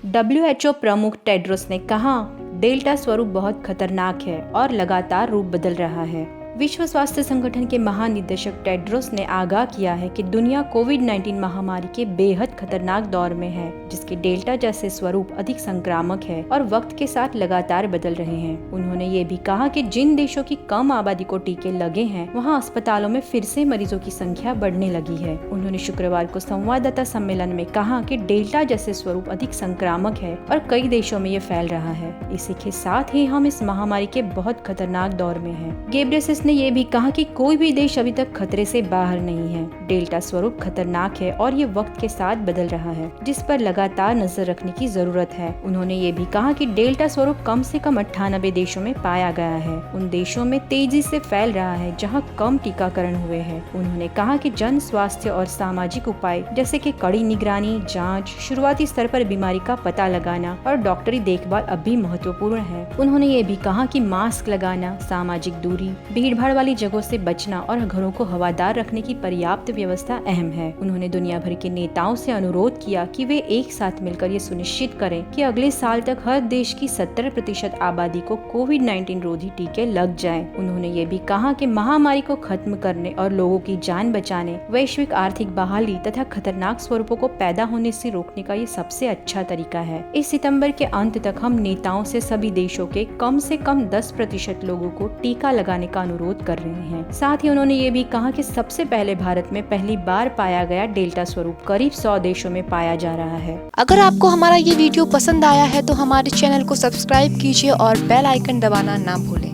WHO प्रमुख Tedros ने कहा, डेल्टा स्वरूप बहुत खतरनाक है और लगातार रूप बदल रहा है। विश्व स्वास्थ्य संगठन के महानिदेशक टेड्रोस ने आगाह किया है कि दुनिया कोविड-19 महामारी के बेहद खतरनाक दौर में है, जिसके डेल्टा जैसे स्वरूप अधिक संक्रामक है और वक्त के साथ लगातार बदल रहे हैं। उन्होंने ये भी कहा कि जिन देशों की कम आबादी को टीके लगे हैं, वहाँ अस्पतालों में फिर से मरीजों की संख्या बढ़ने लगी है। उन्होंने शुक्रवार को संवाददाता सम्मेलन में कहा कि डेल्टा जैसे स्वरूप अधिक संक्रामक है और कई देशों में ये फैल रहा है। इसी के साथ ही हम इस महामारी के बहुत खतरनाक दौर में हैं। गेब्रेयेसस ने यह भी कहा कि कोई भी देश अभी तक खतरे से बाहर नहीं है। डेल्टा स्वरूप खतरनाक है और ये वक्त के साथ बदल रहा है, जिस पर लगातार नजर रखने की जरूरत है। उन्होंने ये भी कहा कि डेल्टा स्वरूप कम से कम 98 देशों में पाया गया है। उन देशों में तेजी से फैल रहा है जहां कम टीकाकरण हुए हैं। उन्होंने कहा कि जन स्वास्थ्य और सामाजिक उपाय जैसे कि कड़ी निगरानी, जांच, शुरुआती स्तर पर बीमारी का पता लगाना और डॉक्टरी देखभाल अब भी महत्वपूर्ण है। उन्होंने ये भी कहा कि मास्क लगाना, सामाजिक दूरी, भीड़भाड़ वाली जगहों से बचना और घरों को हवादार रखने की पर्याप्त व्यवस्था अहम है। उन्होंने दुनिया भर के नेताओं से अनुरोध किया कि वे एक साथ मिलकर ये सुनिश्चित करें कि अगले साल तक हर देश की 70% आबादी को कोविड-19 रोधी टीके लग जाएं। उन्होंने ये भी कहा कि महामारी को खत्म करने और लोगों की जान बचाने, वैश्विक आर्थिक बहाली तथा खतरनाक स्वरूपों को पैदा होने से रोकने का ये सबसे अच्छा तरीका है। इस सितंबर के अंत तक हम नेताओं से सभी देशों के कम से कम 10% लोगों को टीका लगाने का अनुरोध कर रहे हैं। साथ ही उन्होंने ये भी कहा कि सबसे पहले भारत में पहली बार पाया गया डेल्टा स्वरूप करीब 100 देशों में पाया जा रहा है। अगर आपको हमारा ये वीडियो पसंद आया है तो हमारे चैनल को सब्सक्राइब कीजिए और बेल आइकन दबाना ना भूलें।